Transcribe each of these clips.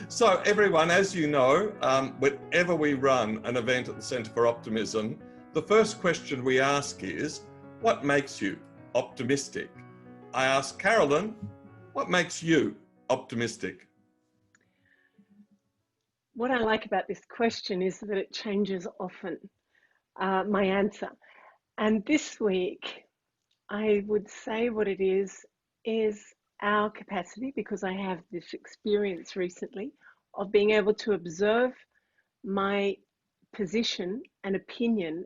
So everyone, as you know, whenever we run an event at the Centre for Optimism, the first question we ask is, what makes you optimistic? I asked Carolyn, what makes you optimistic? What I like about this question is that it changes often, my answer. And this week, I would say what it is our capacity, because I have this experience recently of being able to observe my position and opinion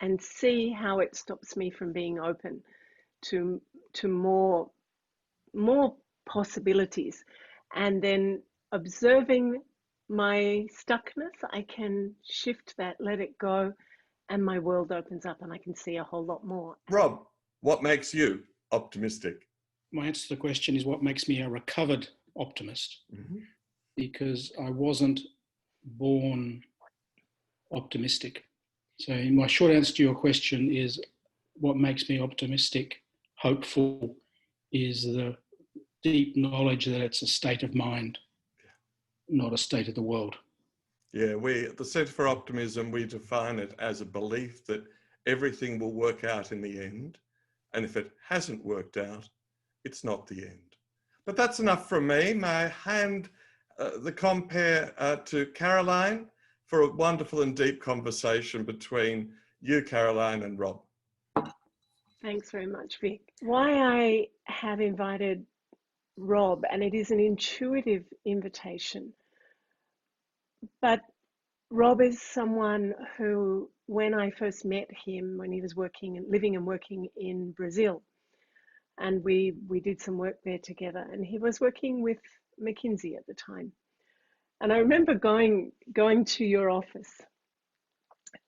and see how it stops me from being open to more possibilities. And then observing my stuckness, I can shift that, let it go, and my world opens up and I can see a whole lot more. Rob, what makes you optimistic? My answer to the question is what makes me a recovered optimist, because I wasn't born optimistic. So my short answer to your question is what makes me optimistic, hopeful, is the deep knowledge that it's a state of mind, not a state of the world. Yeah, we at the Centre for Optimism, we define it as a belief that everything will work out in the end. And if it hasn't worked out, it's not the end. But that's enough from me. May I hand the compere to Caroline for a wonderful and deep conversation between you, Caroline, and Rob. Thanks very much, Vic. Why I have invited Rob, and it is an intuitive invitation, but Rob is someone who, when I first met him, when he was living and working in Brazil, and we did some work there together, and he was working with McKinsey at the time. And I remember going to your office,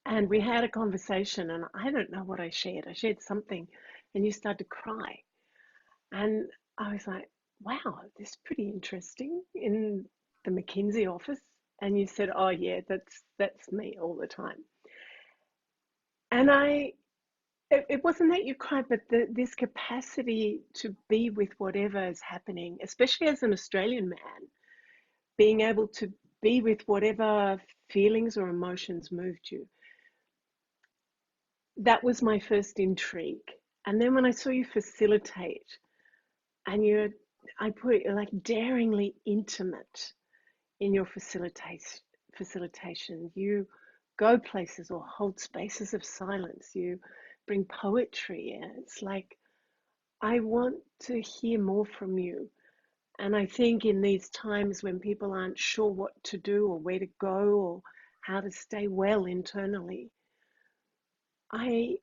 and we had a conversation, and I don't know what I shared. I shared something, and you started to cry. And I was like, wow, this is pretty interesting, in the McKinsey office. And you said, oh yeah, that's me all the time. And it wasn't that you cried, but this capacity to be with whatever is happening, especially as an Australian man, being able to be with whatever feelings or emotions moved you. That was my first intrigue. And then when I saw you facilitate, and I put it like daringly intimate in your facilitation. You go places or hold spaces of silence. You bring poetry. And it's like, I want to hear more from you. And I think in these times when people aren't sure what to do or where to go or how to stay well internally, I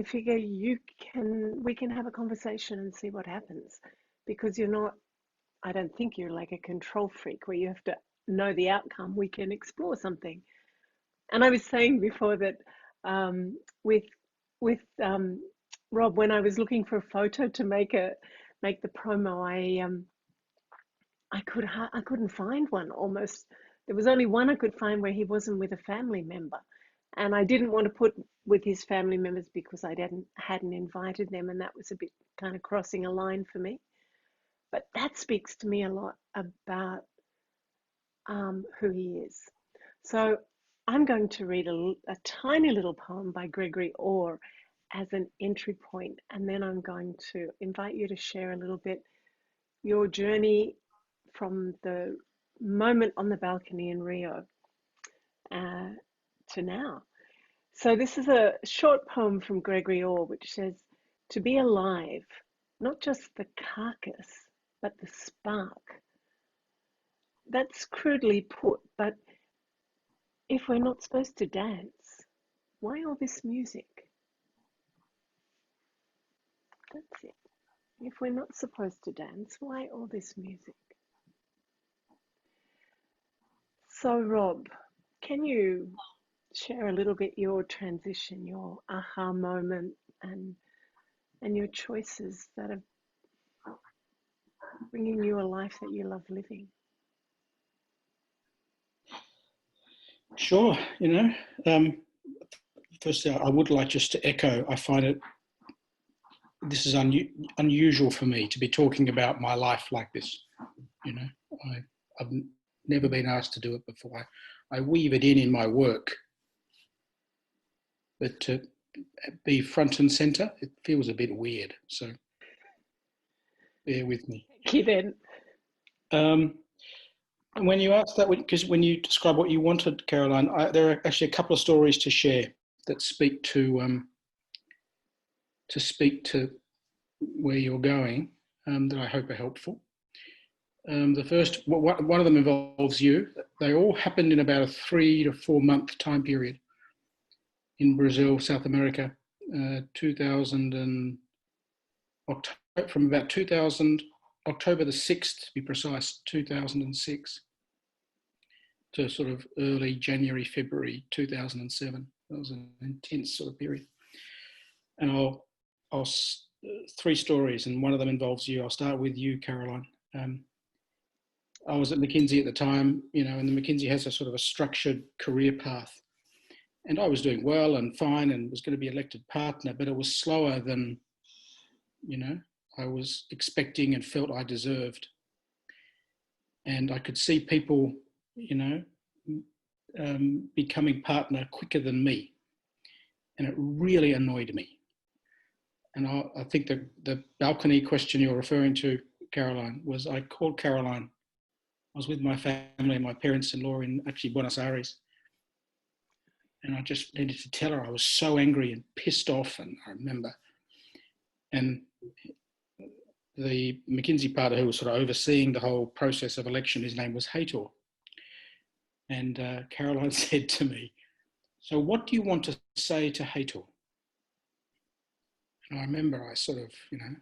figure we can have a conversation and see what happens, because I don't think you're like a control freak where you have to know the outcome. We can explore something. And I was saying before that with Rob, when I was looking for a photo to make the promo, I couldn't find one. Almost, there was only one I could find where he wasn't with a family member, and I didn't want to put with his family members because I hadn't invited them, and that was a bit kind of crossing a line for me. But that speaks to me a lot about who he is. So I'm going to read a tiny little poem by Gregory Orr as an entry point, and then I'm going to invite you to share a little bit your journey from the moment on the balcony in Rio to now. So this is a short poem from Gregory Orr, which says, to be alive, not just the carcass, but the spark. That's crudely put, but if we're not supposed to dance, why all this music? That's it. If we're not supposed to dance, why all this music? So Rob, can you share a little bit your transition, your aha moment, and your choices that are bringing you a life that you love living? Sure, firstly, I would like just to echo, I find this is unusual for me to be talking about my life like this. I've never been asked to do it before. I weave it in my work, but to be front and centre, it feels a bit weird. So bear with me. Thank you then. And when you asked that, because when you describe what you wanted, Caroline, there are actually a couple of stories to share that speak to where you're going, that I hope are helpful. The first, one of them involves you. They all happened in about a 3 to 4 month time period in Brazil, South America, 2000 and from about 2000, October the 6th to be precise, 2006 to sort of early January, February 2007. That was an intense sort of period. And I'll 3 stories, and one of them involves you. I'll start with you, Caroline. I was at McKinsey at the time, and the McKinsey has a sort of a structured career path. And I was doing well and fine and was going to be elected partner, but it was slower than, I was expecting and felt I deserved. And I could see people, becoming partner quicker than me. And it really annoyed me. And I think the balcony question you're referring to, Caroline, was I called Caroline. I was with my family, my parents-in-law in actually Buenos Aires. And I just needed to tell her I was so angry and pissed off, and I remember. And the McKinsey partner who was sort of overseeing the whole process of election, his name was Heitor. And Caroline said to me, "So what do you want to say to Heitor?" And I remember I sort of, I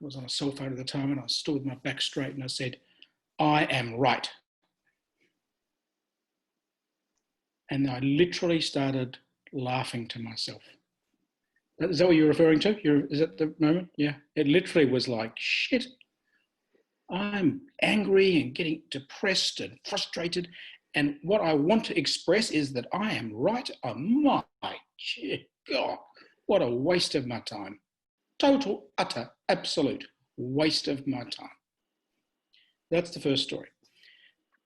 was on a cell phone at the time, and I stood with my back straight and I said, "I am right." And I literally started laughing to myself. Is that what you're referring to? Is that the moment? Yeah. It literally was like, shit, I'm angry and getting depressed and frustrated. And what I want to express is that I am right. Oh my God, what a waste of my time. Total, utter, absolute waste of my time. That's the first story.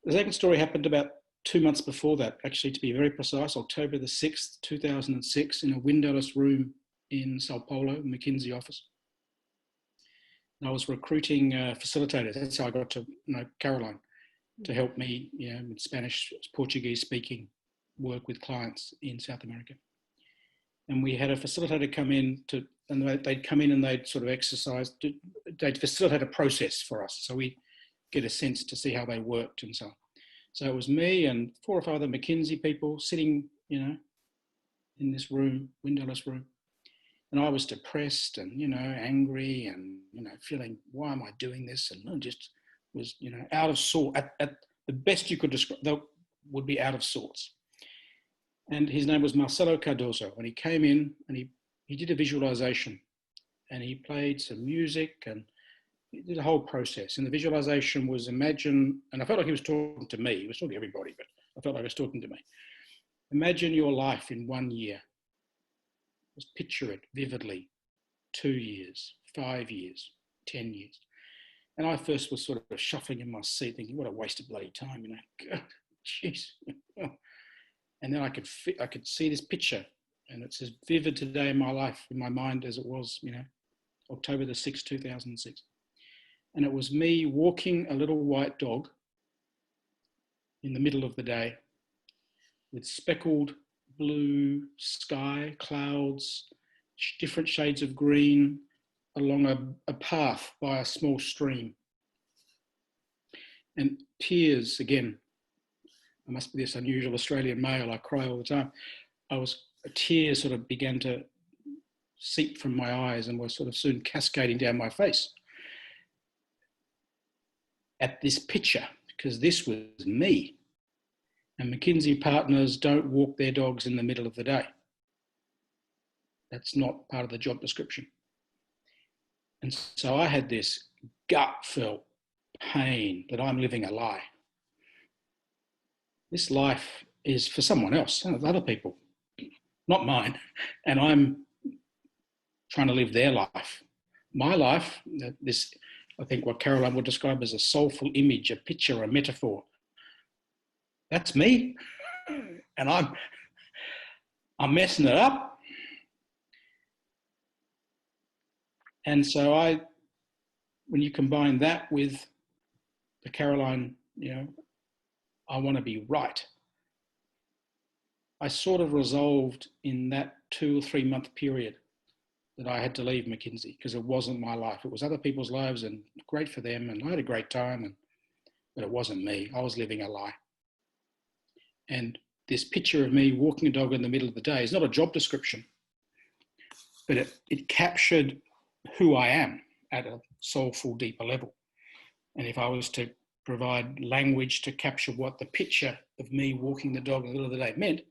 The second story happened about 2 months before that, actually, to be very precise, October the 6th, 2006, in a windowless room in Sao Paulo, McKinsey office. And I was recruiting facilitators. That's how I got to know Caroline, to help me, with Spanish, Portuguese speaking work with clients in South America. And we had a facilitator come in and they'd come in and they'd sort of exercise, they'd facilitate a process for us. So we get a sense to see how they worked and so on. So it was me and 4 or 5 other McKinsey people sitting, in this room, windowless room. And I was depressed and, angry and, feeling, why am I doing this? And I just was, out of sorts. At the best you could describe, that would be out of sorts. And his name was Marcelo Cardoso. And he came in and he did a visualization and he played some music and he did a whole process. And the visualization was imagine, and I felt like he was talking to me. He was talking to everybody, but I felt like he was talking to me. Imagine your life in 1 year. Just picture it vividly. 2 years, 5 years, 10 years. And I first was sort of shuffling in my seat thinking, what a waste of bloody time, God, jeez. And then I could see this picture and it's as vivid today in my life, in my mind as it was, October the 6th, 2006. And it was me walking a little white dog in the middle of the day with speckled blue sky, clouds, different shades of green along a path by a small stream. And tears, again, I must be this unusual Australian male, I cry all the time. Tears sort of began to seep from my eyes and were sort of soon cascading down my face at this picture, because this was me. And McKinsey partners don't walk their dogs in the middle of the day. That's not part of the job description. And so I had this gut felt pain that I'm living a lie. This life is for someone else, other people, not mine. And I'm trying to live their life. My life, I think what Caroline would describe as a soulful image, a picture, a metaphor that's me. And I'm messing it up. And so when you combine that with the Caroline, I want to be right, I sort of resolved in that 2 or 3 month period that I had to leave McKinsey because it wasn't my life. It was other people's lives, and great for them, and I had a great time, but it wasn't me. I was living a lie. And this picture of me walking a dog in the middle of the day is not a job description, but it captured who I am at a soulful, deeper level. And if I was to provide language to capture what the picture of me walking the dog in the middle of the day meant,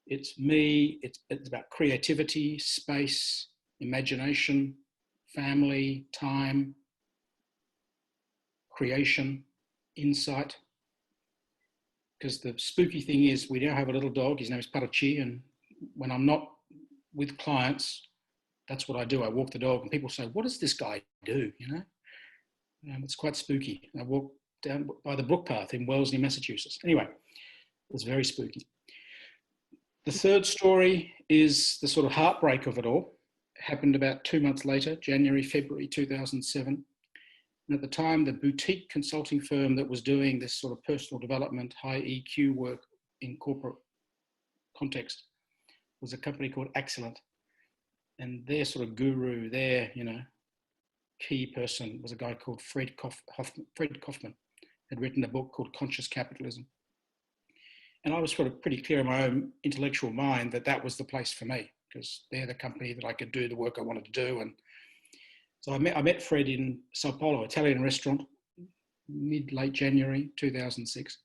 it's me, it's about creativity, space, imagination, family, time, creation, insight. Because the spooky thing is we now have a little dog, his name is Parachi, and when I'm not with clients, that's what I do. I walk the dog and people say, what does this guy do, It's quite spooky. I walk down by the brook path in Wellesley, Massachusetts. Anyway, it's very spooky. The third story is the sort of heartbreak of it all. It happened about 2 months later, January, February 2007. And at the time, the boutique consulting firm that was doing this sort of personal development, high EQ work in corporate context was a company called Excellent. And their sort of guru, their, key person was a guy called Fred Kaufman, had written a book called Conscious Capitalism. And I was sort of pretty clear in my own intellectual mind that that was the place for me because they're the company that I could do the work I wanted to do. And so I met Fred in Sao Paulo, Italian restaurant, late January 2006.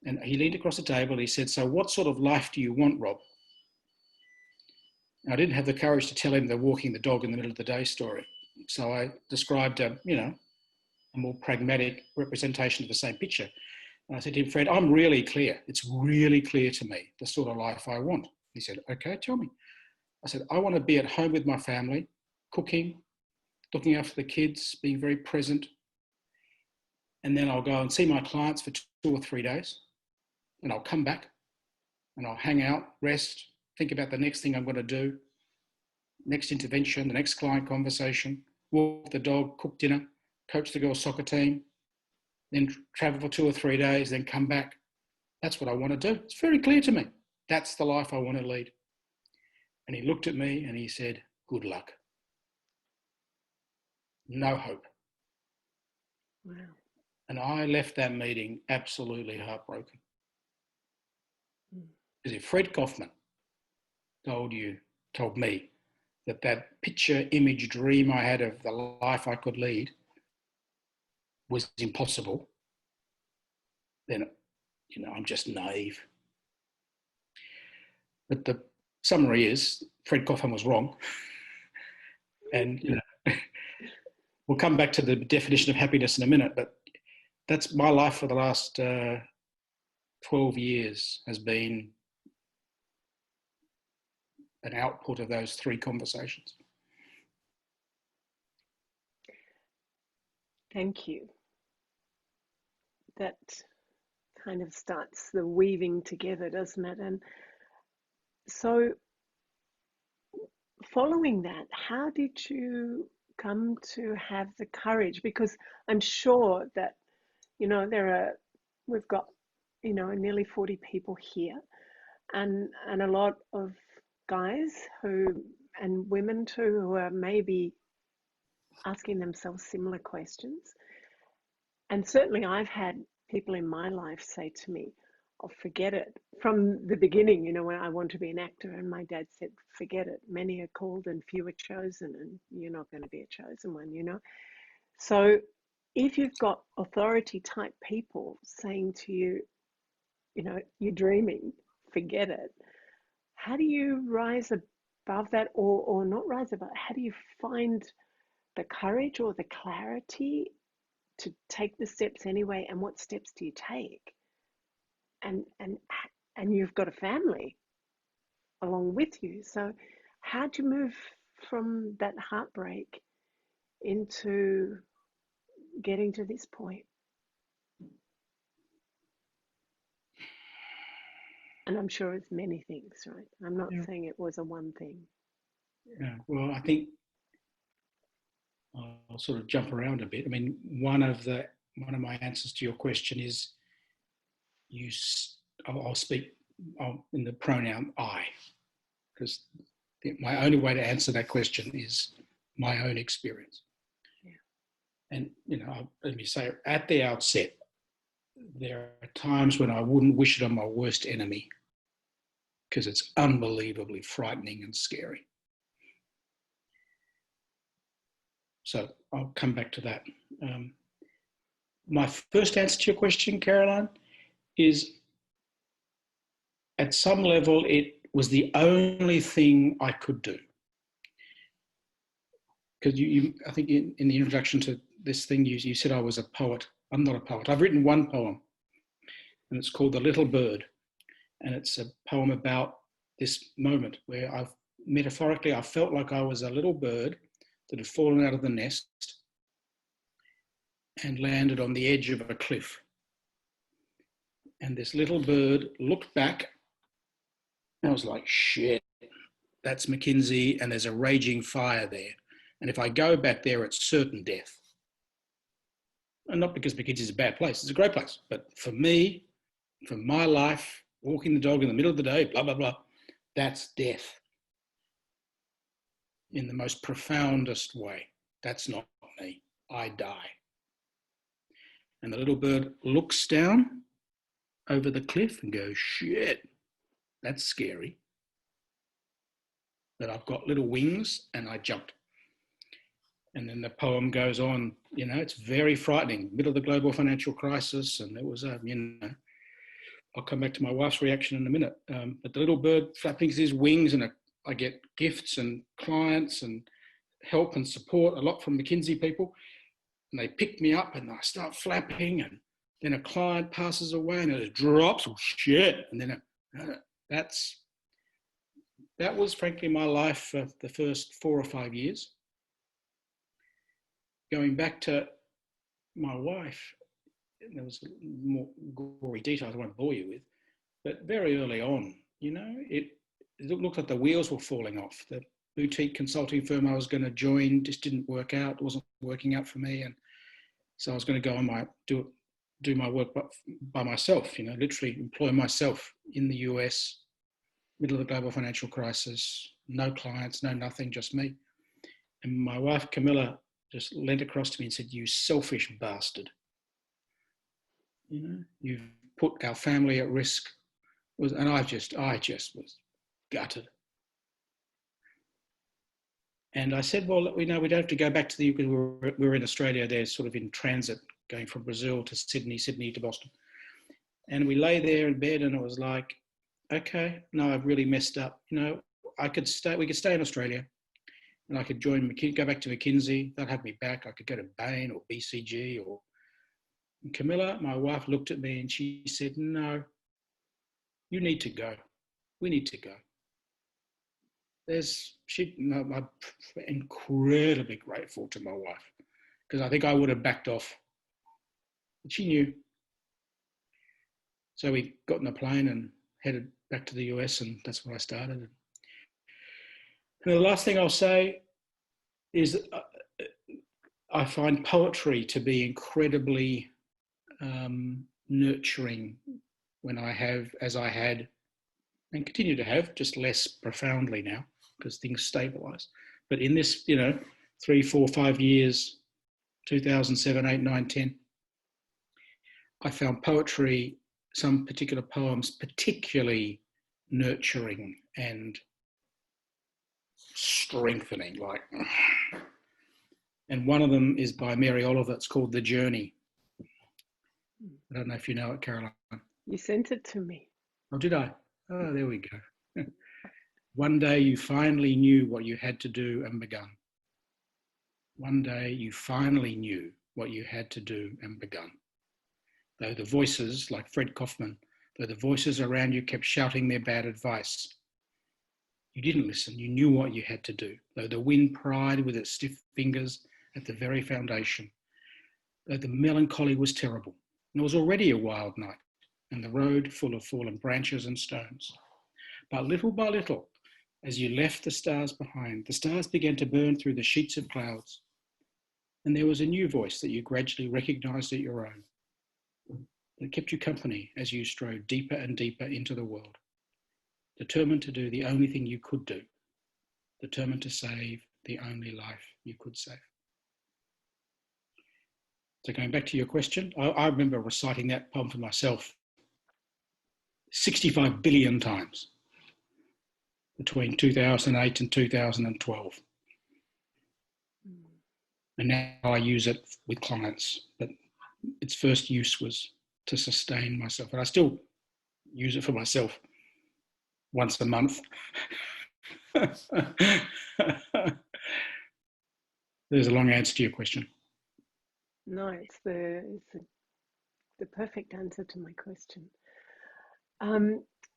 And he leaned across the table and he said, so what sort of life do you want, Rob? And I didn't have the courage to tell him the walking the dog in the middle of the day story. So I described, a more pragmatic representation of the same picture. And I said to him, Fred, I'm really clear. It's really clear to me the sort of life I want. He said, okay, tell me. I said, I want to be at home with my family, cooking, looking after the kids, being very present. And then I'll go and see my clients for 2 or 3 days. And I'll come back and I'll hang out, rest, think about the next thing I'm going to do, next intervention, the next client conversation, walk the dog, cook dinner, coach the girls' soccer team, then travel for 2 or 3 days, then come back. That's what I want to do. It's very clear to me. That's the life I want to lead. And he looked at me and he said, good luck. No hope. Wow. And I left that meeting absolutely heartbroken. Because if Fred Kaufman told me that picture, image, dream I had of the life I could lead was impossible, then, I'm just naive. But the summary is Fred Kaufman was wrong. And, we'll come back to the definition of happiness in a minute, but that's my life for the last 12 years has been an output of those 3 conversations. Thank you. That kind of starts the weaving together, doesn't it? And so following that, how did you come to have the courage? Because I'm sure that, we've got, nearly 40 people here and a lot of guys and women too, who are maybe asking themselves similar questions. And certainly I've had people in my life say to me, oh, forget it. From the beginning, when I want to be an actor, and my dad said, forget it. Many are called and few are chosen, and you're not going to be a chosen one, So if you've got authority type people saying to you, you're dreaming, forget it. How do you rise above that or not rise above? How do you find the courage or the clarity to take the steps anyway? And what steps do you take? And you've got a family along with you. So how do you move from that heartbreak into getting to this point? And I'm sure it's many things, right? I'm not Yeah. saying it was a one thing. Yeah. Well, I think I'll sort of jump around a bit. I mean, one of my answers to your question is I'll speak in the pronoun I, because my only way to answer that question is my own experience. Yeah. And, let me say at the outset, there are times when I wouldn't wish it on my worst enemy because it's unbelievably frightening and scary. So I'll come back to that. My first answer to your question, Caroline, is at some level, it was the only thing I could do. Because I think in the introduction to this thing, you said I was a poet. I'm not a poet. I've written one poem, and it's called The Little Bird. And it's a poem about this moment where I felt like I was a little bird that had fallen out of the nest and landed on the edge of a cliff. And this little bird looked back, and I was like, shit, that's McKinsey, and there's a raging fire there. And if I go back there, it's certain death. And not because McKinsey is a bad place, it's a great place. But for me, for my life, walking the dog in the middle of the day, blah, blah, blah, that's death in the most profoundest way. That's not me. I die. And the little bird looks down over the cliff and goes, shit, that's scary. But I've got little wings and I jumped. And then the poem goes on, it's very frightening, middle of the global financial crisis. And it was, I'll come back to my wife's reaction in a minute. But the little bird flapping his wings, and I get gifts and clients and help and support a lot from McKinsey people. And they pick me up and I start flapping, and then a client passes away and it drops, oh shit. And then that was frankly my life for the first 4 or 5 years. Going back to my wife, there was more gory details I won't bore you with, but very early on, it looked like the wheels were falling off. The boutique consulting firm I was going to join just didn't work out. It wasn't working out for me. And so I was going to go on do my work by myself, literally employ myself in the US, middle of the global financial crisis, no clients, no nothing, just me. And my wife, Camilla, just leant across to me and said, "You selfish bastard. You've put our family at risk." And I just was gutted. And I said, well, we don't have to go back to because we were in Australia there, sort of in transit, going from Brazil to Sydney to Boston. And we lay there in bed and it was like, okay, no, I've really messed up. We could stay in Australia and I could go back to McKinsey. They'd have me back. I could go to Bain or BCG or... And Camilla, my wife, looked at me and she said, no, you need to go. We need to go. I'm incredibly grateful to my wife because I think I would have backed off. But she knew. So we got in a plane and headed back to the US, and that's where I started. And the last thing I'll say is I find poetry to be incredibly nurturing when I have, as I had, and continue to have, just less profoundly now because things stabilize. But in this, 3, 4, 5 years, 2007, 8, 9, 10, I found poetry, some particular poems, particularly nurturing and strengthening. And one of them is by Mary Oliver. It's called The Journey. I don't know if you know it, Caroline. You sent it to me. Oh, did I? Oh, there we go. One day you finally knew what you had to do and begun. One day you finally knew what you had to do and begun. Though the voices, like Fred Kaufman, though the voices around you kept shouting their bad advice, you didn't listen. You knew what you had to do. Though the wind pried with its stiff fingers at the very foundation, though the melancholy was terrible, and it was already a wild night, and the road full of fallen branches and stones. But little by little, as you left the stars behind, the stars began to burn through the sheets of clouds, and there was a new voice that you gradually recognized as your own, that kept you company as you strode deeper and deeper into the world, determined to do the only thing you could do, determined to save the only life you could save. So going back to your question, I remember reciting that poem for myself 65 billion times between 2008 and 2012. And now I use it with clients, but its first use was to sustain myself. And I still use it for myself once a month. There's a long answer to your question. No, it's the perfect answer to my question.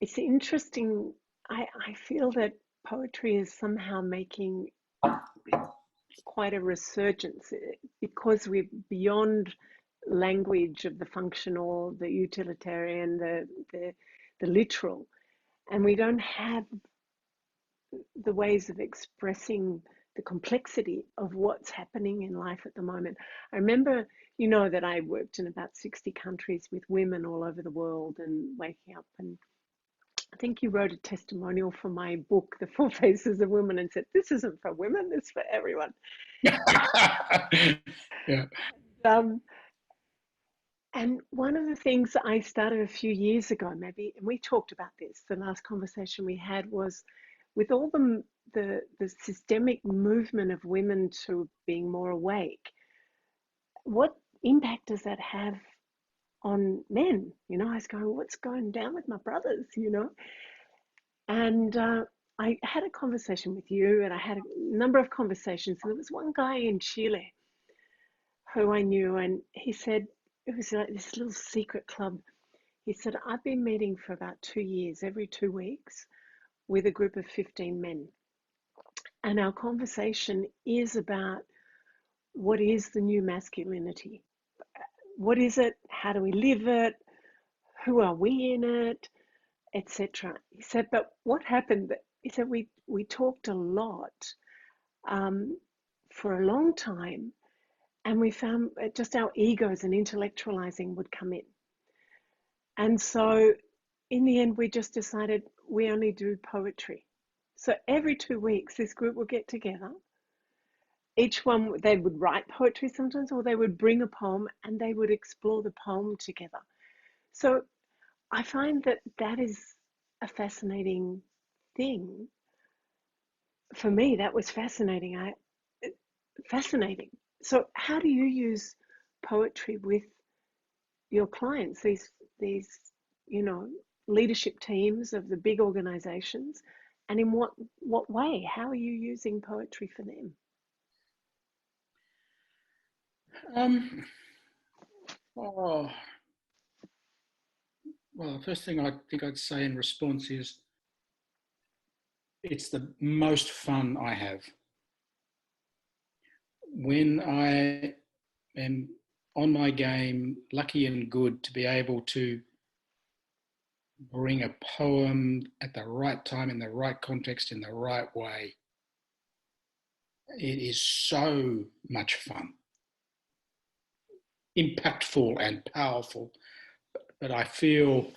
It's interesting. I feel that poetry is somehow making quite a resurgence because we're beyond language of the functional, the utilitarian, the literal, and we don't have the ways of expressing the complexity of what's happening in life at the moment. I remember, you know, that I worked in about 60 countries with women all over the world and waking up, and I think you wrote a testimonial for my book, The Four Faces of Women, and said, this isn't for women, it's for everyone. Yeah. And one of the things that I started a few years ago, maybe, and we talked about this, the last conversation we had was with all the systemic movement of women to being more awake, what impact does that have on men? You know, I was going, what's going down with my brothers, you know? And I had a conversation with you, and I had a number of conversations. And there was one guy in Chile who I knew, and he said, it was like this little secret club. He said, I've been meeting for about 2 years, every 2 weeks, with a group of 15 men. And our conversation is about what is the new masculinity? What is it? How do we live it? Who are we in it? Etc. He said, but what happened? He said, we talked a lot for a long time, and we found just our egos and intellectualizing would come in. And so in the end, we just decided we only do poetry. So every 2 weeks, this group would get together. Each one, they would write poetry sometimes, or they would bring a poem and they would explore the poem together. So I find that that is a fascinating thing. For me, that was fascinating. Fascinating. So how do you use poetry with your clients, these you know, leadership teams of the big organizations, and in what way? How are you using poetry for them? Well, the first thing I think I'd say in response is it's the most fun I have. When I am on my game, lucky and good to be able to bring a poem at the right time, in the right context, in the right way, it is so much fun. Impactful and powerful, but I feel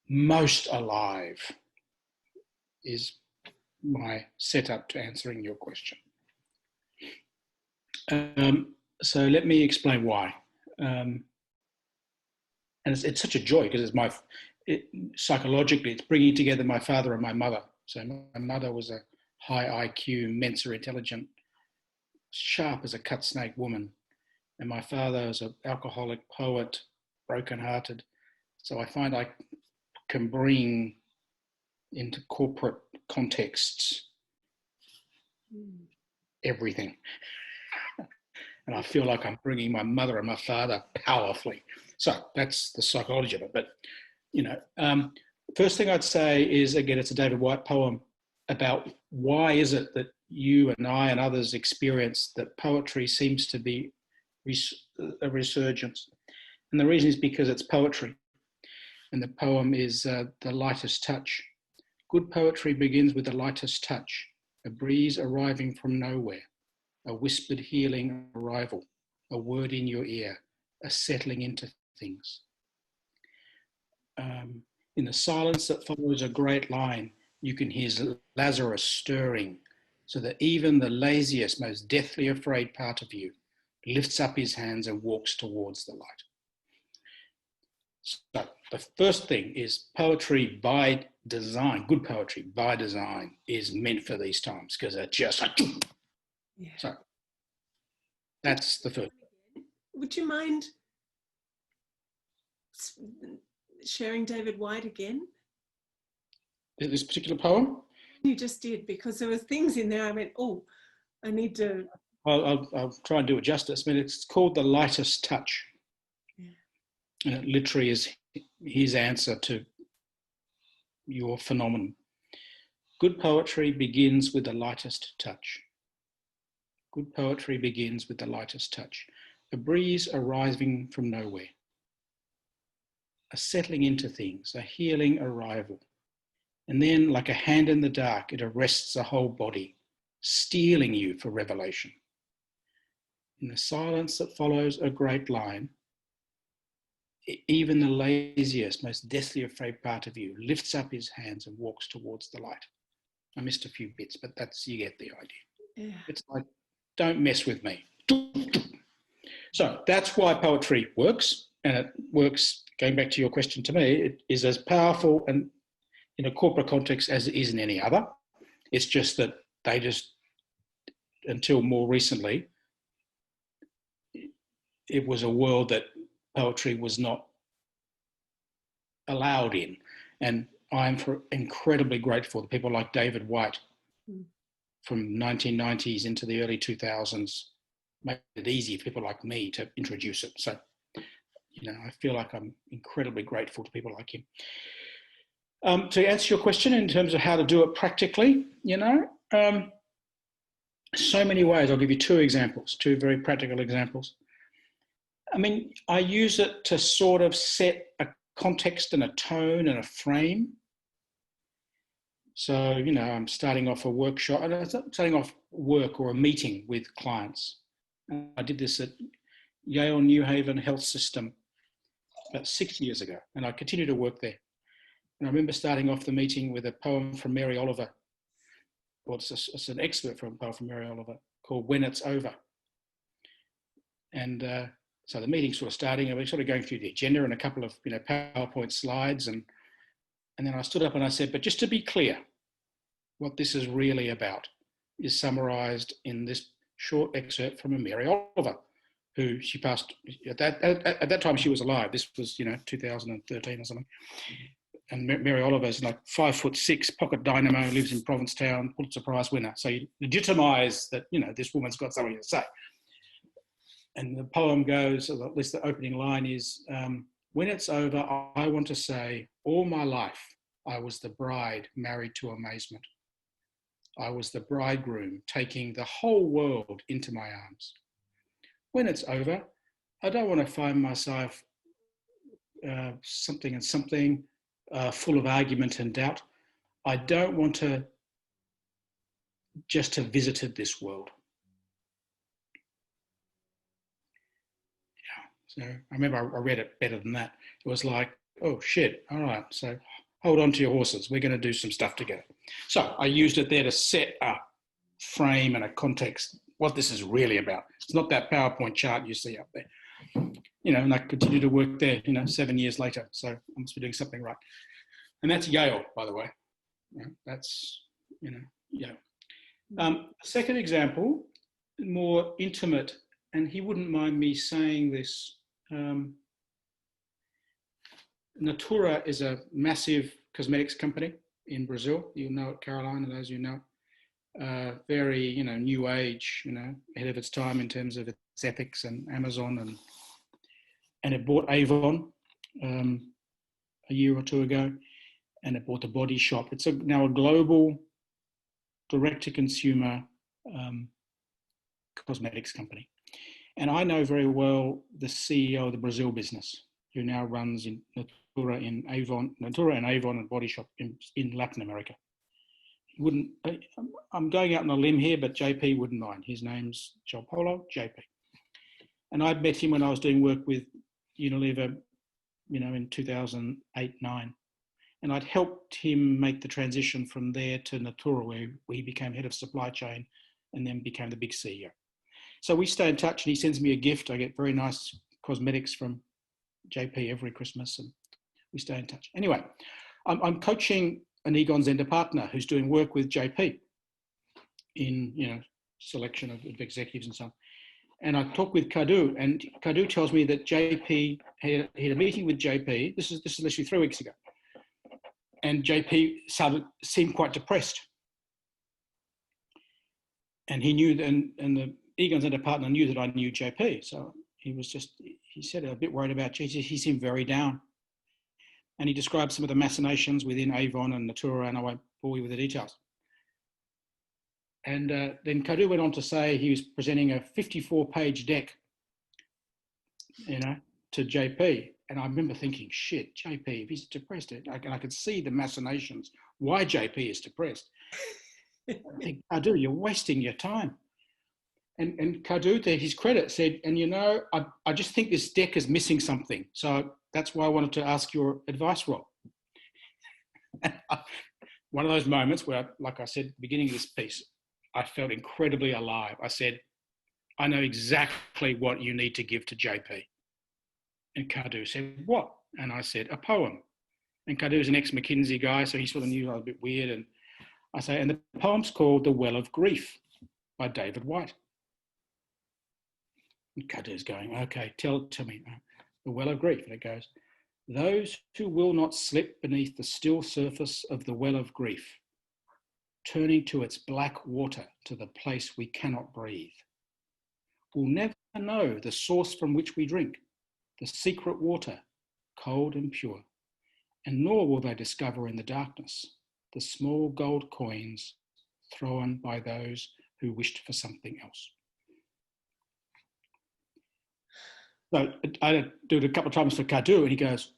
most alive is my setup to answering your question. So let me explain why. And it's such a joy because psychologically, it's bringing together my father and my mother. So my mother was a high IQ, Mensa intelligent, sharp as a cut snake woman. And my father is an alcoholic poet, broken-hearted. So I find I can bring into corporate contexts everything. And I feel like I'm bringing my mother and my father powerfully. So that's the psychology of it. But, you know, first thing I'd say is, again, it's a David Whyte poem about why is it that you and I and others experience that poetry seems to be a resurgence. And the reason is because it's poetry. And the poem is The Lightest Touch. Good poetry begins with the lightest touch, a breeze arriving from nowhere, a whispered healing arrival, a word in your ear, a settling into things. In the silence that follows a great line, you can hear Lazarus stirring, so that even the laziest, most deathly afraid part of you lifts up his hands and walks towards the light. So the first thing is poetry by design, good poetry by design is meant for these times because they're just like, yeah. So that's the first. Would you mind sharing David White again? This particular poem? You just did, because there were things in there I went, oh, I need to... I'll try and do it justice. I mean, it's called The Lightest Touch. Yeah. And it literally is his answer to your phenomenon. Good poetry begins with the lightest touch. Good poetry begins with the lightest touch. A breeze arriving from nowhere. A settling into things, a healing arrival. And then, like a hand in the dark, it arrests a whole body, steeling you for revelation. In the silence that follows a great line, even the laziest, most deathly afraid part of you lifts up his hands and walks towards the light. I missed a few bits, but that's, you get the idea. Yeah. It's like, don't mess with me. So that's why poetry works, and it works, going back to your question to me, it is as powerful and in a corporate context as it is in any other. It's just that they just, until more recently, it was a world that poetry was not allowed in. And I'm incredibly grateful to people like David White from 1990s into the early 2000s, made it easy for people like me to introduce it. So, you know, I feel like I'm incredibly grateful to people like him. To answer your question in terms of how to do it practically, you know, so many ways. I'll give you two examples, two very practical examples. I mean, I use it to sort of set a context and a tone and a frame. So, you know, I'm starting off a workshop, starting off work or a meeting with clients. I did this at Yale New Haven Health System about 6 years ago, and I continue to work there. And I remember starting off the meeting with a poem from Mary Oliver. Well, it's an excerpt from a poem from Mary Oliver called When It's Over. And so the meeting's sort of starting, and we're sort of going through the agenda and a couple of, you know, PowerPoint slides. And then I stood up and I said, but just to be clear, what this is really about is summarised in this short excerpt from a Mary Oliver, who she passed, at that time she was alive. This was, you know, 2013 or something. And Mary Oliver's like 5'6", pocket dynamo, lives in Provincetown, Pulitzer Prize winner. So you legitimise that, you know, this woman's got something to say. And the poem goes, or at least the opening line is, when it's over, I want to say, all my life, I was the bride married to amazement. I was the bridegroom taking the whole world into my arms. When it's over, I don't want to find myself something and something, full of argument and doubt. I don't want to just have visited this world. Yeah. So I remember I read it better than that. It was like, oh shit, all right, so hold on to your horses. We're going to do some stuff together. So I used it there to set a frame and a context, what this is really about. It's not that PowerPoint chart you see up there. You know, and I continue to work there, you know, 7 years later. So I must be doing something right. And that's Yale, by the way. You know, that's, you know, Yale. Second example, more intimate, and he wouldn't mind me saying this. Natura is a massive cosmetics company in Brazil. You know it, Caroline, and those you know. Very, you know, new age, you know, ahead of its time in terms of its ethics, and Amazon, and it bought Avon a year or two ago, and it bought The Body Shop. It's now a global direct-to-consumer cosmetics company. And I know very well the CEO of the Brazil business. who now runs in Natura and Avon and Body Shop in Latin America. He wouldn't. I'm going out on a limb here, but JP wouldn't mind. His name's Joel Polo, JP. And I met him when I was doing work with Unilever, in 2008-9. And I'd helped him make the transition from there to Natura, where he became head of supply chain and then became the big CEO. So we stay in touch, and he sends me a gift. I get very nice cosmetics from JP every Christmas, and we stay in touch. Anyway, I'm coaching an Egon Zehnder partner who's doing work with JP in selection of executives and so on. And I talked with Kadu, and Kadu tells me that JP had a meeting with JP. This is literally 3 weeks ago, and JP seemed quite depressed. And he knew, and the Egon Zehnder partner knew that I knew JP, so he said a bit worried about JP. He seemed very down. And he described some of the machinations within Avon and Natura, and I won't bore you with the details. And then Kadu went on to say he was presenting a 54-page deck, to JP. And I remember thinking, shit, JP, if he's depressed, and I could see the machinations, why JP is depressed. I think, Kadu, you're wasting your time. And Kadu, to his credit, said, and I just think this deck is missing something. So that's why I wanted to ask your advice, Rob. One of those moments where, like I said at the beginning of this piece, I felt incredibly alive. I said, I know exactly what you need to give to JP. And Kadu said, what? And I said, a poem. And Kadu's an ex-McKinsey guy, so he sort of knew I was a bit weird. And I say, and the poem's called The Well of Grief by David White. And Kadu's going, okay, tell me, The Well of Grief. And it goes, those who will not slip beneath the still surface of the well of grief, turning to its black water to the place we cannot breathe, will never know the source from which we drink, the secret water, cold and pure, and nor will they discover in the darkness the small gold coins thrown by those who wished for something else. So I do it a couple of times for Kadu, and he goes,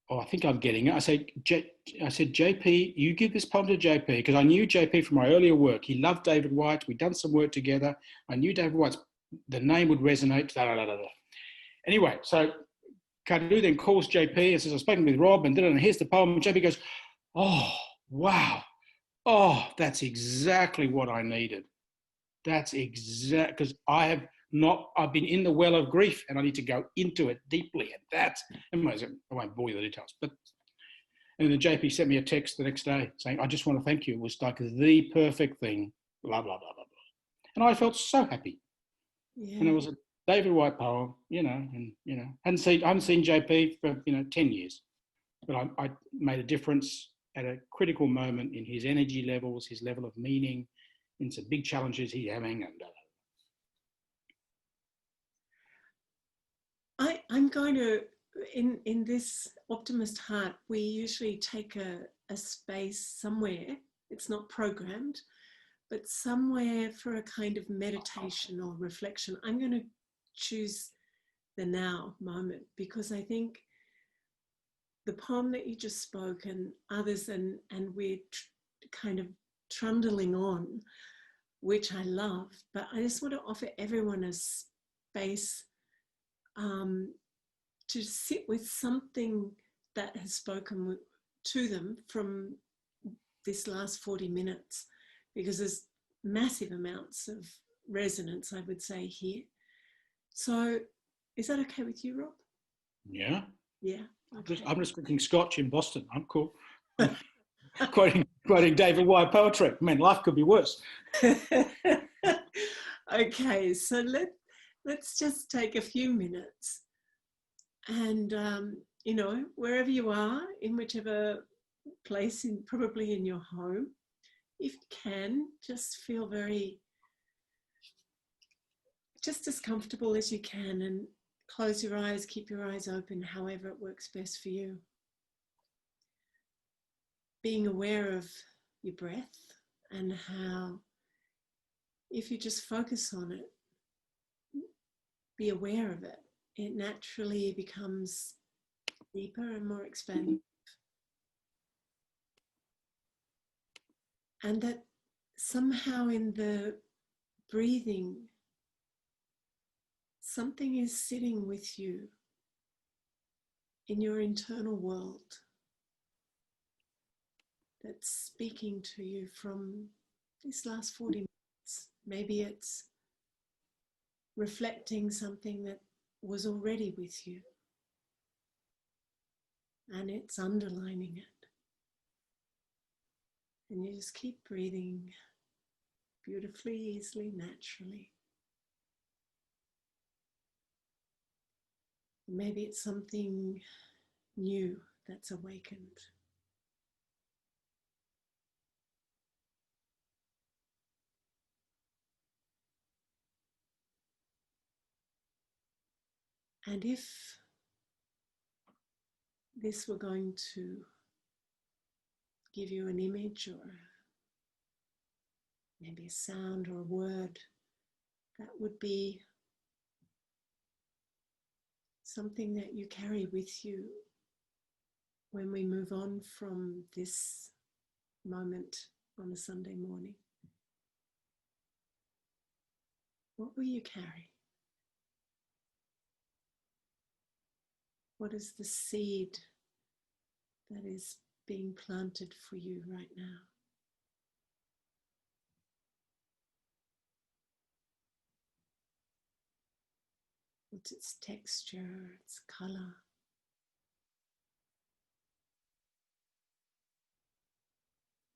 oh, I think I'm getting it. I said, JP, you give this poem to JP, because I knew JP from my earlier work. He loved David White. We'd done some work together. I knew David White's, the name would resonate. Anyway, so Kadu then calls JP and says, I've spoken with Rob, and here's the poem. And JP goes, oh, wow. Oh, that's exactly what I needed. That's exact, because I've been in the well of grief, and I need to go into it deeply. And that's, anyways, I won't bore you with the details. And then JP sent me a text the next day saying, I just want to thank you. It was like the perfect thing, blah, blah, blah, blah, blah. And I felt so happy. Yeah. And it was a David White poem, and, I haven't seen JP for, 10 years. But I made a difference at a critical moment in his energy levels, his level of meaning, in some big challenges he's having, and I'm going to, in this Optimist Heart, we usually take a space somewhere, it's not programmed, but somewhere for a kind of meditation or reflection. I'm going to choose the now moment, because I think the poem that you just spoke and others, and we're kind of trundling on, which I love, but I just want to offer everyone a space to sit with something that has spoken to them from this last 40 minutes, because there's massive amounts of resonance, I would say, here. So is that okay with you, Rob? Yeah. Yeah. Okay. I'm just drinking scotch in Boston. I'm cool. quoting David White poetry. Man, life could be worse. Okay, so let's just take a few minutes, and wherever you are, in whichever place, probably in your home, if you can, just feel just as comfortable as you can, and close your eyes, keep your eyes open, however it works best for you. Being aware of your breath, and how, if you just focus on it, be aware of it, it naturally becomes deeper and more expansive. And that somehow in the breathing, something is sitting with you in your internal world that's speaking to you from these last 40 minutes. Maybe it's reflecting something that was already with you, and it's underlining it. And you just keep breathing beautifully, easily, naturally. Maybe it's something new that's awakened. And if this were going to give you an image or maybe a sound or a word, that would be something that you carry with you when we move on from this moment on a Sunday morning. What will you carry? What is the seed that is being planted for you right now? What's its texture, its color?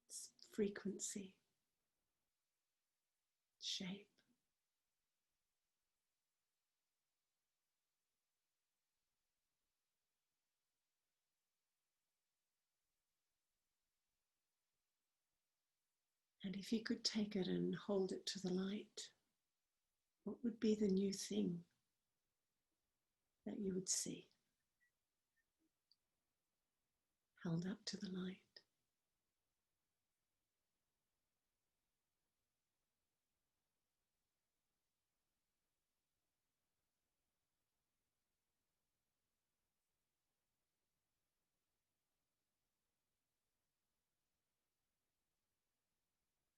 Its frequency, shape? And if you could take it and hold it to the light, what would be the new thing that you would see held up to the light?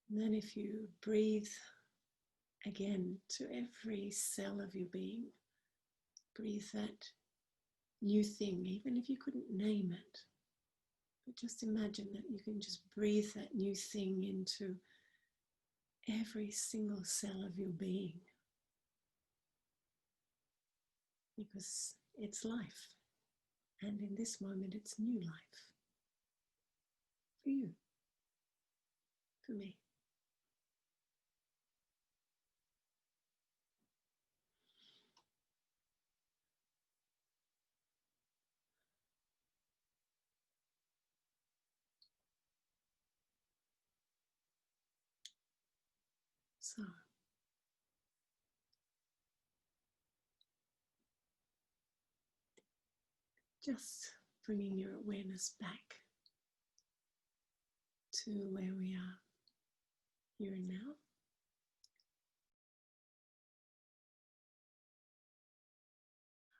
And then if you breathe again to every cell of your being, breathe that new thing, even if you couldn't name it. But just imagine that you can just breathe that new thing into every single cell of your being. Because it's life. And in this moment, it's new life. For you. For me. So, just bringing your awareness back to where we are here and now.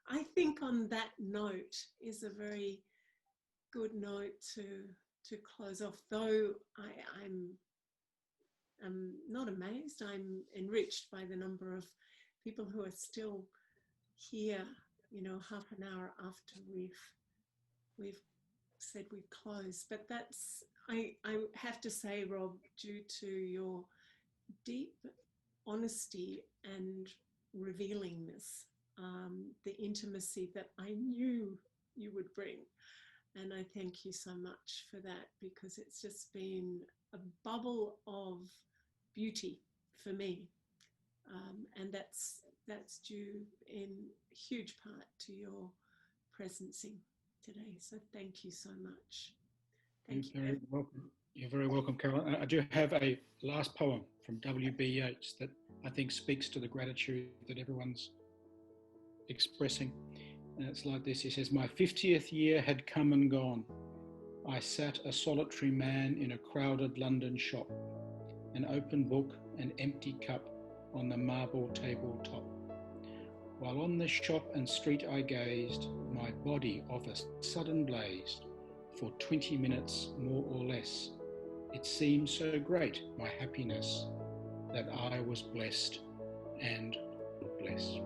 I think on that note is a very good note to close off, though I'm not amazed, I'm enriched by the number of people who are still here, half an hour after we've said we'd close. But that's, I have to say, Rob, due to your deep honesty and revealingness, the intimacy that I knew you would bring. And I thank you so much for that, because it's just been a bubble of beauty for me. And that's due in huge part to your presencing today. So thank you so much. Thank you. You're very welcome. You're very welcome, Carol. I do have a last poem from W.B. Yeats that I think speaks to the gratitude that everyone's expressing. And it's like this. He says, "My 50th year had come and gone. I sat a solitary man in a crowded London shop, an open book, an empty cup on the marble tabletop. While on the shop and street I gazed, my my body off a sudden blaze for 20 minutes more or less. It seemed so great, my happiness, that I was blessed and would bless.